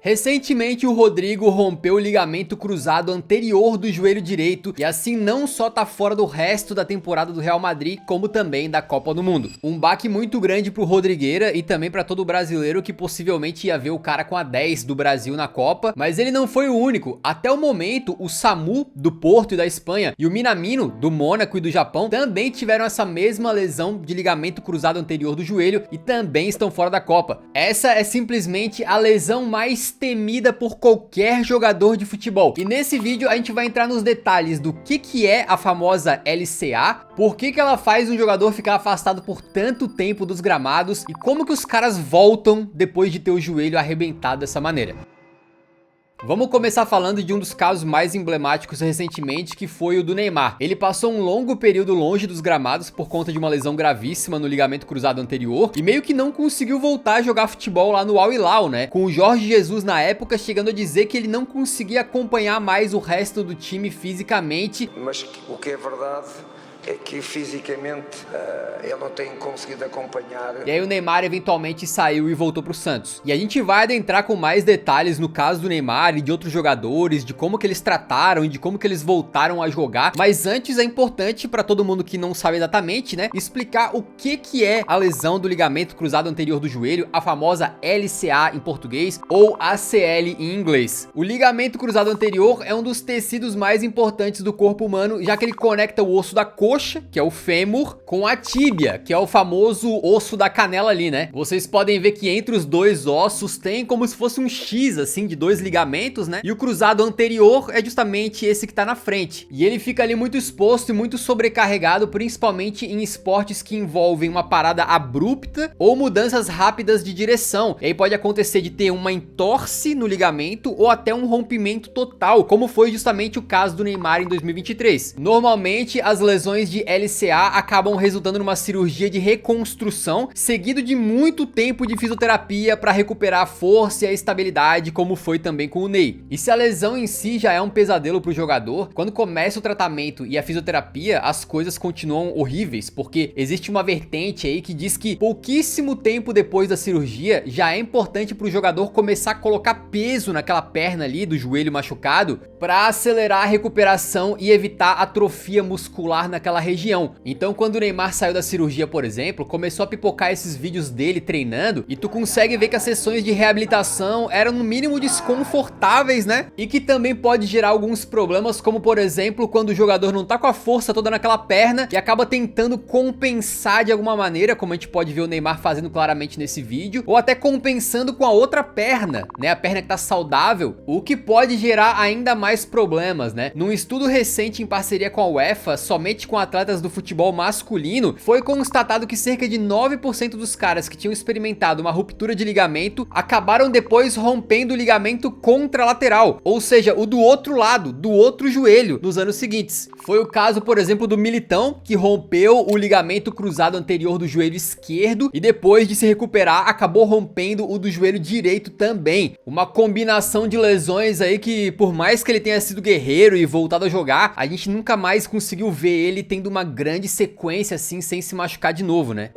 Recentemente, o Rodrigo rompeu o ligamento cruzado anterior do joelho direito e assim não só tá fora do resto da temporada do Real Madrid, como também da Copa do Mundo. Um baque muito grande pro Rodrigueira e também pra todo brasileiro que possivelmente ia ver o cara com a 10 do Brasil na Copa, mas ele não foi o único. Até o momento, o Samu do Porto e da Espanha e o Minamino do Mônaco e do Japão também tiveram essa mesma lesão de ligamento cruzado anterior do joelho e também estão fora da Copa. Essa é simplesmente a lesão mais temida por qualquer jogador de futebol. E nesse vídeo a gente vai entrar nos detalhes do que é a famosa LCA, por que ela faz um jogador ficar afastado por tanto tempo dos gramados e como que os caras voltam depois de ter o joelho arrebentado dessa maneira. Vamos começar falando de um dos casos mais emblemáticos recentemente, que foi o do Neymar. Ele passou um longo período longe dos gramados por conta de uma lesão gravíssima no ligamento cruzado anterior e meio que não conseguiu voltar a jogar futebol lá no Al Hilal, né? Com o Jorge Jesus na época chegando a dizer que ele não conseguia acompanhar mais o resto do time fisicamente. Mas o que é verdade é que fisicamente ele não tem conseguido acompanhar. E aí o Neymar eventualmente saiu e voltou pro Santos. E a gente vai adentrar com mais detalhes no caso do Neymar e de outros jogadores, de como que eles trataram e de como que eles voltaram a jogar. Mas antes é importante pra todo mundo que não sabe exatamente, né, explicar o que é a lesão do ligamento cruzado anterior do joelho, a famosa LCA em português ou ACL em inglês. O ligamento cruzado anterior é um dos tecidos mais importantes do corpo humano, já que ele conecta o osso da coxa, que é o fêmur, com a tíbia, que é o famoso osso da canela ali, né? Vocês podem ver que entre os dois ossos tem como se fosse um X, assim, de dois ligamentos, né? E o cruzado anterior é justamente esse que tá na frente. E ele fica ali muito exposto e muito sobrecarregado, principalmente em esportes que envolvem uma parada abrupta ou mudanças rápidas de direção. E aí pode acontecer de ter uma entorse no ligamento ou até um rompimento total, como foi justamente o caso do Neymar em 2023. Normalmente, as lesões de LCA acabam resultando numa cirurgia de reconstrução, seguido de muito tempo de fisioterapia para recuperar a força e a estabilidade, como foi também com o Ney. E se a lesão em si já é um pesadelo para o jogador, quando começa o tratamento e a fisioterapia, as coisas continuam horríveis, porque existe uma vertente aí que diz que pouquíssimo tempo depois da cirurgia já é importante para o jogador começar a colocar peso naquela perna ali do joelho machucado para acelerar a recuperação e evitar atrofia muscular naquela região. Então quando o Neymar saiu da cirurgia, por exemplo, começou a pipocar esses vídeos dele treinando e tu consegue ver que as sessões de reabilitação eram no mínimo desconfortáveis, né? E que também pode gerar alguns problemas, como por exemplo, quando o jogador não tá com a força toda naquela perna e acaba tentando compensar de alguma maneira, como a gente pode ver o Neymar fazendo claramente nesse vídeo, ou até compensando com a outra perna, né? A perna que tá saudável, o que pode gerar ainda mais problemas, né? Num estudo recente em parceria com a UEFA, somente com atletas do futebol masculino, foi constatado que cerca de 9% dos caras que tinham experimentado uma ruptura de ligamento acabaram depois rompendo o ligamento contralateral, ou seja, o do outro lado, do outro joelho, nos anos seguintes. Foi o caso, por exemplo, do Militão, que rompeu o ligamento cruzado anterior do joelho esquerdo e depois de se recuperar, acabou rompendo o do joelho direito também. Uma combinação de lesões aí que, por mais que ele tenha sido guerreiro e voltado a jogar, a gente nunca mais conseguiu ver ele tendo uma grande sequência assim, sem se machucar de novo, né?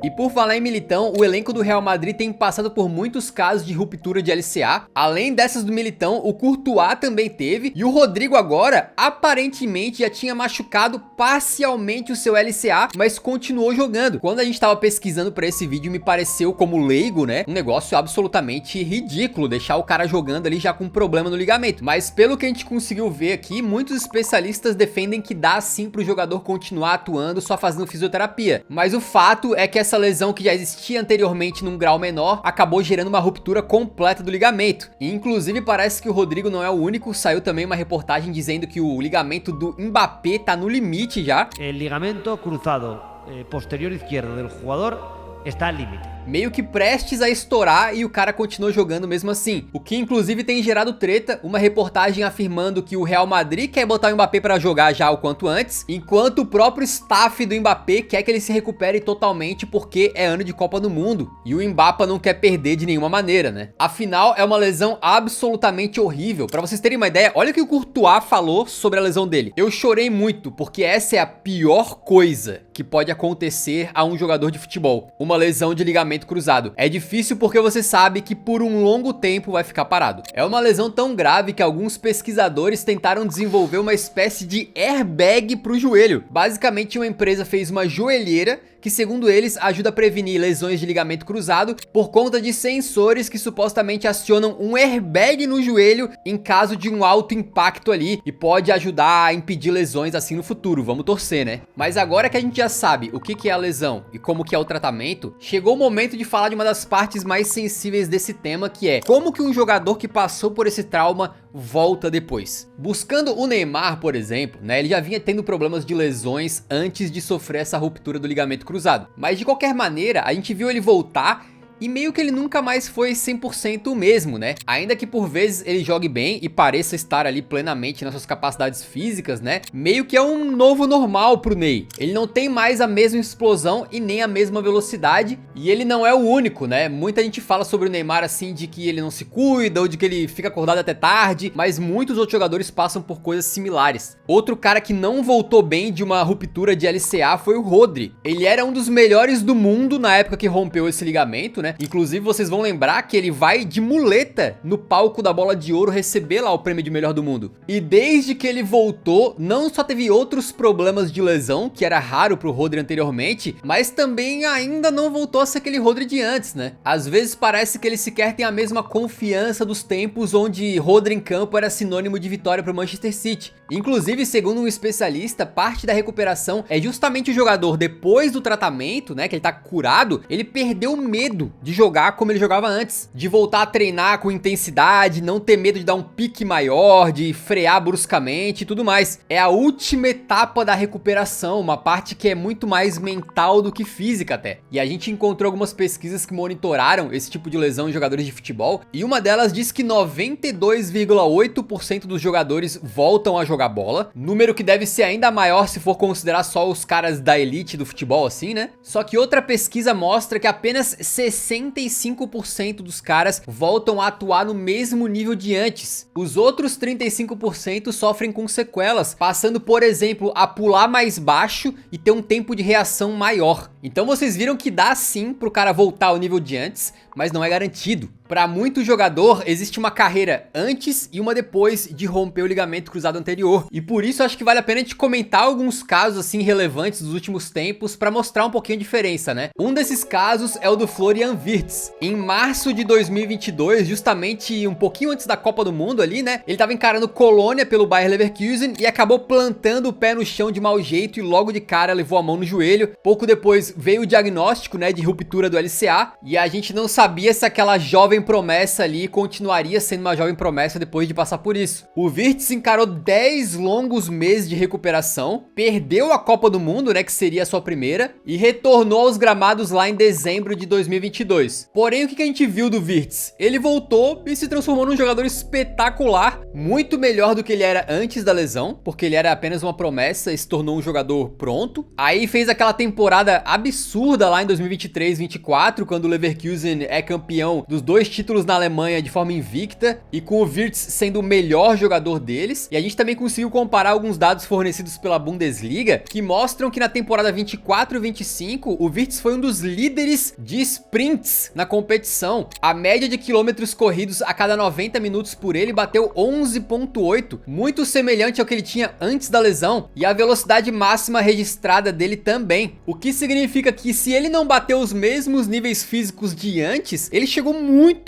E por falar em Militão, o elenco do Real Madrid tem passado por muitos casos de ruptura de LCA. Além dessas do Militão, o Courtois também teve. E o Rodrigo agora, aparentemente, já tinha machucado parcialmente o seu LCA, mas continuou jogando. Quando a gente tava pesquisando pra esse vídeo, me pareceu, como leigo, né, um negócio absolutamente ridículo, deixar o cara jogando ali já com problema no ligamento. Mas pelo que a gente conseguiu ver aqui, muitos especialistas defendem que dá sim pro jogador continuar atuando só fazendo fisioterapia. Mas o fato é que essa lesão que já existia anteriormente num grau menor acabou gerando uma ruptura completa do ligamento. E inclusive parece que o Rodrigo não é o único, saiu também uma reportagem dizendo que o ligamento do Mbappé tá no limite já. O ligamento cruzado posterior izquierdo del jugador está al límite. Meio que prestes a estourar e o cara continuou jogando mesmo assim. O que inclusive tem gerado treta, uma reportagem afirmando que o Real Madrid quer botar o Mbappé pra jogar já o quanto antes, enquanto o próprio staff do Mbappé quer que ele se recupere totalmente porque é ano de Copa do Mundo. E o Mbappé não quer perder de nenhuma maneira, né? Afinal, é uma lesão absolutamente horrível. Pra vocês terem uma ideia, olha o que o Courtois falou sobre a lesão dele. Eu chorei muito porque essa é a pior coisa que pode acontecer a um jogador de futebol. Uma lesão de ligamento ligamento cruzado. É difícil porque você sabe que por um longo tempo vai ficar parado. É uma lesão tão grave que alguns pesquisadores tentaram desenvolver uma espécie de airbag para o joelho. Basicamente, uma empresa fez uma joelheira que, segundo eles, ajuda a prevenir lesões de ligamento cruzado por conta de sensores que supostamente acionam um airbag no joelho em caso de um alto impacto ali e pode ajudar a impedir lesões assim no futuro. Vamos torcer, né? Mas agora que a gente já sabe o que é a lesão e como que é o tratamento, chegou o momento de falar de uma das partes mais sensíveis desse tema, que é como que um jogador que passou por esse trauma volta depois. Buscando o Neymar, por exemplo, né, ele já vinha tendo problemas de lesões antes de sofrer essa ruptura do ligamento cruzado. Mas de qualquer maneira, a gente viu ele voltar e meio que ele nunca mais foi 100% o mesmo, né? Ainda que por vezes ele jogue bem e pareça estar ali plenamente nas suas capacidades físicas, né? Meio que é um novo normal pro Ney. Ele não tem mais a mesma explosão e nem a mesma velocidade, e ele não é o único, né? Muita gente fala sobre o Neymar assim, de que ele não se cuida ou de que ele fica acordado até tarde, mas muitos outros jogadores passam por coisas similares. Outro cara que não voltou bem de uma ruptura de LCA foi o Rodri. Ele era um dos melhores do mundo na época que rompeu esse ligamento, né? Inclusive, vocês vão lembrar que ele vai de muleta no palco da Bola de Ouro receber lá o prêmio de melhor do mundo. E desde que ele voltou, não só teve outros problemas de lesão, que era raro pro Rodri anteriormente, mas também ainda não voltou a ser aquele Rodri de antes, né? Às vezes parece que ele sequer tem a mesma confiança dos tempos onde Rodri em campo era sinônimo de vitória pro Manchester City. Inclusive, segundo um especialista, parte da recuperação é justamente o jogador, depois do tratamento, né, que ele tá curado, ele perdeu o medo de jogar como ele jogava antes, de voltar a treinar com intensidade, não ter medo de dar um pique maior, de frear bruscamente e tudo mais. É a última etapa da recuperação, uma parte que é muito mais mental do que física até. E a gente encontrou algumas pesquisas que monitoraram esse tipo de lesão em jogadores de futebol, e uma delas diz que 92,8% dos jogadores voltam a jogar bola, número que deve ser ainda maior se for considerar só os caras da elite do futebol assim, né? Só que outra pesquisa mostra que apenas 65% dos caras voltam a atuar no mesmo nível de antes. Os outros 35% sofrem com sequelas, passando, por exemplo, a pular mais baixo e ter um tempo de reação maior. Então vocês viram que dá sim pro cara voltar ao nível de antes, mas não é garantido. Para muito jogador, existe uma carreira antes e uma depois de romper o ligamento cruzado anterior. E por isso acho que vale a pena a gente comentar alguns casos assim relevantes dos últimos tempos para mostrar um pouquinho a diferença, né? Um desses casos é o do Florian Wirtz. Em março de 2022, justamente um pouquinho antes da Copa do Mundo ali, né? Ele tava encarando Colônia pelo Bayer Leverkusen e acabou plantando o pé no chão de mau jeito e logo de cara levou a mão no joelho. Pouco depois veio o diagnóstico, né, de ruptura do LCA, e a gente não sabia se aquela jovem promessa ali continuaria sendo uma jovem promessa depois de passar por isso. O Wirtz encarou 10 longos meses de recuperação, perdeu a Copa do Mundo, né, que seria a sua primeira, e retornou aos gramados lá em dezembro de 2022. Porém, o que a gente viu do Wirtz? Ele voltou e se transformou num jogador espetacular, muito melhor do que ele era antes da lesão, porque ele era apenas uma promessa e se tornou um jogador pronto. Aí fez aquela temporada absurda lá em 2023-24, quando o Leverkusen é campeão dos 2 títulos na Alemanha de forma invicta, e com o Wirtz sendo o melhor jogador deles. E a gente também conseguiu comparar alguns dados fornecidos pela Bundesliga, que mostram que na temporada 24-25, o Wirtz foi um dos líderes de sprints na competição. A média de quilômetros corridos a cada 90 minutos por ele bateu 11,8, muito semelhante ao que ele tinha antes da lesão, e a velocidade máxima registrada dele também. O que significa que se ele não bateu os mesmos níveis físicos de antes, ele chegou muito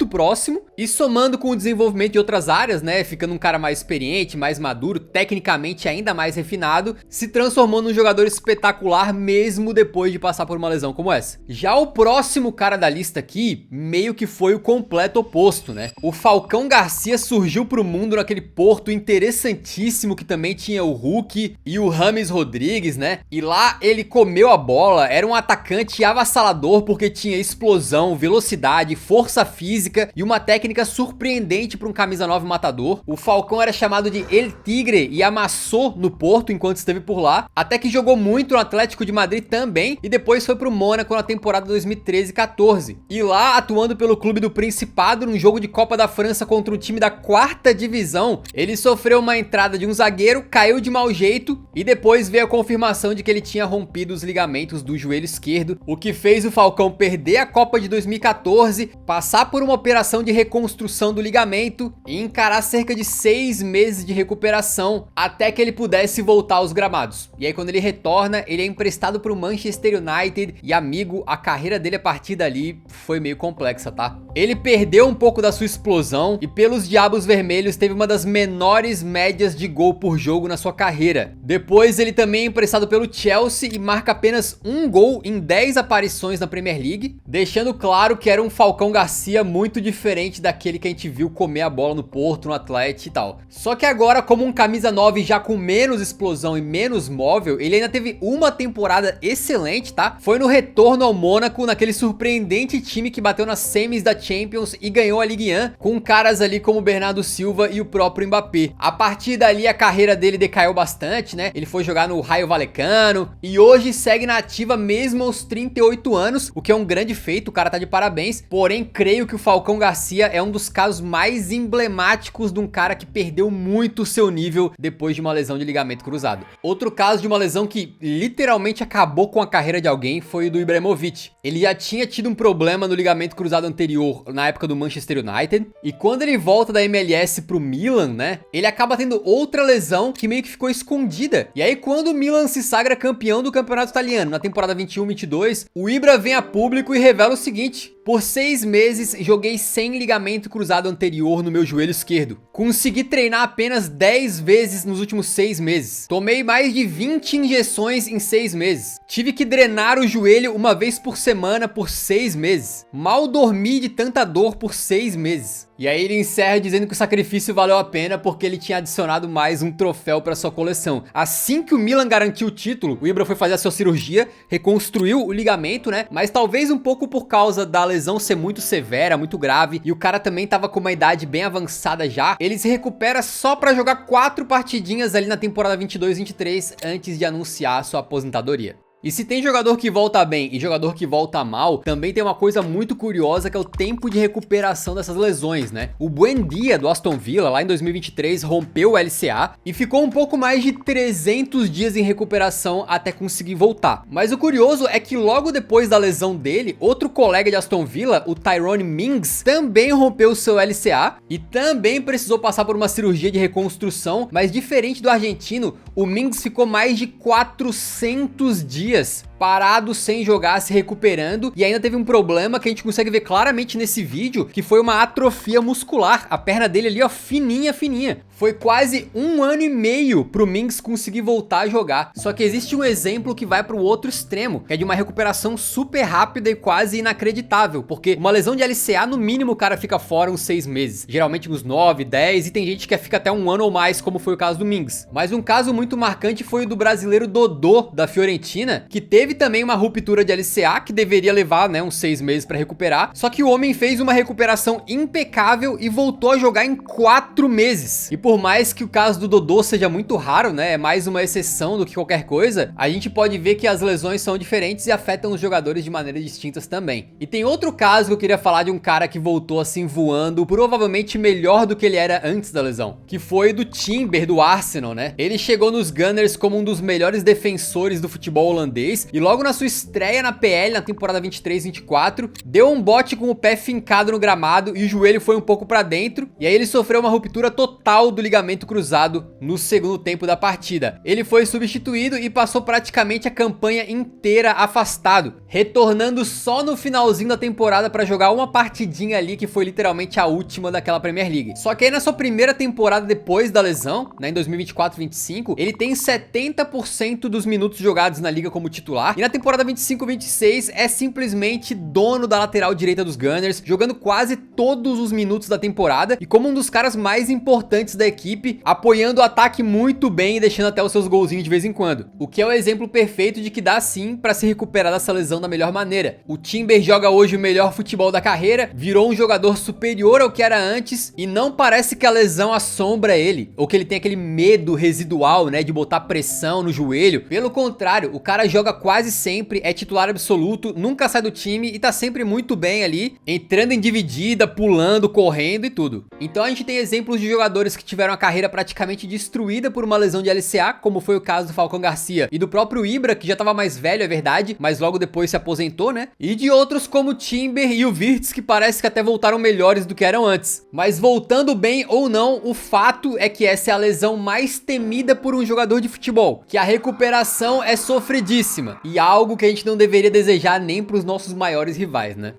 próximo, e somando com o desenvolvimento de outras áreas, né, ficando um cara mais experiente, mais maduro, tecnicamente ainda mais refinado, se transformou num jogador espetacular mesmo depois de passar por uma lesão como essa. Já o próximo cara da lista aqui, meio que foi o completo oposto, né? O Falcão Garcia surgiu pro mundo naquele Porto interessantíssimo que também tinha o Hulk e o James Rodrigues, né? E lá ele comeu a bola, era um atacante avassalador porque tinha explosão, velocidade, força física e uma técnica surpreendente para um camisa 9 matador. O Falcão era chamado de El Tigre e amassou no Porto enquanto esteve por lá, até que jogou muito no Atlético de Madrid também e depois foi pro Mônaco na temporada 2013-14. E lá, atuando pelo clube do Principado num jogo de Copa da França contra um time da 4ª divisão, ele sofreu uma entrada de um zagueiro, caiu de mau jeito e depois veio a confirmação de que ele tinha rompido os ligamentos do joelho esquerdo, o que fez o Falcão perder a Copa de 2014, passar por uma operação de reconstrução do ligamento e encarar cerca de 6 meses de recuperação até que ele pudesse voltar aos gramados. E aí quando ele retorna, ele é emprestado para o Manchester United e, amigo, a carreira dele a partir dali foi meio complexa, tá? Ele perdeu um pouco da sua explosão e pelos Diabos Vermelhos teve uma das menores médias de gol por jogo na sua carreira. Depois ele também é emprestado pelo Chelsea e marca apenas um gol em 10 aparições na Premier League, deixando claro que era um Falcão Garcia muito diferente daquele que a gente viu comer a bola no Porto, no Atlético e tal. Só que agora, como um camisa 9 já com menos explosão e menos móvel, ele ainda teve uma temporada excelente, tá? Foi no retorno ao Mônaco, naquele surpreendente time que bateu nas semis da Champions e ganhou a Ligue 1, com caras ali como Bernardo Silva e o próprio Mbappé. A partir dali a carreira dele decaiu bastante, né? Ele foi jogar no Rayo Vallecano e hoje segue na ativa mesmo aos 38 anos, o que é um grande feito, o cara tá de parabéns. Porém, creio que o Falcão Garcia é um dos casos mais emblemáticos de um cara que perdeu muito o seu nível depois de uma lesão de ligamento cruzado. Outro caso de uma lesão que literalmente acabou com a carreira de alguém foi o do Ibrahimovic. Ele já tinha tido um problema no ligamento cruzado anterior na época do Manchester United e quando ele volta da MLS pro Milan, né, ele acaba tendo outra lesão que meio que ficou escondida. E aí quando o Milan se sagra campeão do campeonato italiano na temporada 21-22, o Ibra vem a público e revela o seguinte: por 6 meses joguei sem ligamento cruzado anterior no meu joelho esquerdo. Consegui treinar apenas 10 vezes nos últimos 6 meses. Tomei mais de 20 injeções em 6 meses. Tive que drenar o joelho uma vez por semana por 6 meses. Mal dormi de tanta dor por 6 meses. E aí ele encerra dizendo que o sacrifício valeu a pena porque ele tinha adicionado mais um troféu para sua coleção. Assim que o Milan garantiu o título, o Ibra foi fazer a sua cirurgia, reconstruiu o ligamento, né? Mas talvez um pouco por causa da lesão ser muito severa, muito grave, e o cara também tava com uma idade bem avançada já, ele se recupera só para jogar 4 partidinhas ali na temporada 22-23 antes de anunciar sua aposentadoria. E se tem jogador que volta bem e jogador que volta mal, também tem uma coisa muito curiosa que é o tempo de recuperação dessas lesões, né? O Buendia do Aston Villa, lá em 2023, rompeu o LCA e ficou um pouco mais de 300 dias em recuperação até conseguir voltar. Mas o curioso é que logo depois da lesão dele, outro colega de Aston Villa, o Tyrone Mings, também rompeu o seu LCA e também precisou passar por uma cirurgia de reconstrução, mas diferente do argentino, o Mings ficou mais de 400 dias parado sem jogar, se recuperando, e ainda teve um problema que a gente consegue ver claramente nesse vídeo, que foi uma atrofia muscular. A perna dele ali, ó, fininha, fininha. Foi quase 1 ano e meio pro Mings conseguir voltar a jogar. Só que existe um exemplo que vai pro outro extremo, que é de uma recuperação super rápida e quase inacreditável, porque uma lesão de LCA, no mínimo o cara fica fora uns 6 meses, geralmente uns 9, 10, e tem gente que fica até 1 ano ou mais, como foi o caso do Mings. Mas um caso muito marcante foi o do brasileiro Dodô, da Fiorentina, que teve também uma ruptura de LCA, que deveria levar, né, uns 6 meses pra recuperar, só que o homem fez uma recuperação impecável e voltou a jogar em 4 meses. E por mais que o caso do Dodô seja muito raro, né, é mais uma exceção do que qualquer coisa, a gente pode ver que as lesões são diferentes e afetam os jogadores de maneiras distintas também. E tem outro caso que eu queria falar de um cara que voltou assim voando, provavelmente melhor do que ele era antes da lesão, que foi do Timber, do Arsenal, né? Ele chegou nos Gunners como um dos melhores defensores do futebol holandês e logo na sua estreia na PL, na temporada 23-24, deu um bote com o pé fincado no gramado e o joelho foi um pouco pra dentro, e aí ele sofreu uma ruptura total do ligamento cruzado no segundo tempo da partida. Ele foi substituído e passou praticamente a campanha inteira afastado, retornando só no finalzinho da temporada pra jogar uma partidinha ali que foi literalmente a última daquela Premier League. Só que aí na sua primeira temporada depois da lesão, né, em 2024-25, ele tem 70% dos minutos jogados na liga como titular, titular. E na temporada 25-26 é simplesmente dono da lateral direita dos Gunners, jogando quase todos os minutos da temporada e como um dos caras mais importantes da equipe, apoiando o ataque muito bem e deixando até os seus golzinhos de vez em quando. O que é o exemplo perfeito de que dá sim pra se recuperar dessa lesão da melhor maneira. O Timber joga hoje o melhor futebol da carreira, virou um jogador superior ao que era antes e não parece que a lesão assombra ele, ou que ele tem aquele medo residual, né, de botar pressão no joelho. Pelo contrário, o cara joga quase sempre, é titular absoluto, nunca sai do time e tá sempre muito bem ali, entrando em dividida, pulando, correndo e tudo. Então a gente tem exemplos de jogadores que tiveram a carreira praticamente destruída por uma lesão de LCA, como foi o caso do Falcão Garcia e do próprio Ibra, que já tava mais velho, é verdade, mas logo depois se aposentou, né? E de outros como o Timber e o Wirtz, que parece que até voltaram melhores do que eram antes. Mas voltando bem ou não, o fato é que essa é a lesão mais temida por um jogador de futebol, que a recuperação é sofridíssima e algo que a gente não deveria desejar nem pros nossos maiores rivais, né?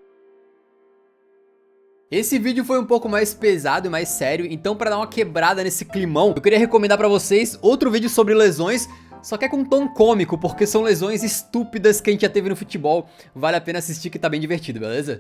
Esse vídeo foi um pouco mais pesado e mais sério, então pra dar uma quebrada nesse climão, eu queria recomendar pra vocês outro vídeo sobre lesões, só que é com um tom cômico, porque são lesões estúpidas que a gente já teve no futebol. Vale a pena assistir que tá bem divertido, beleza?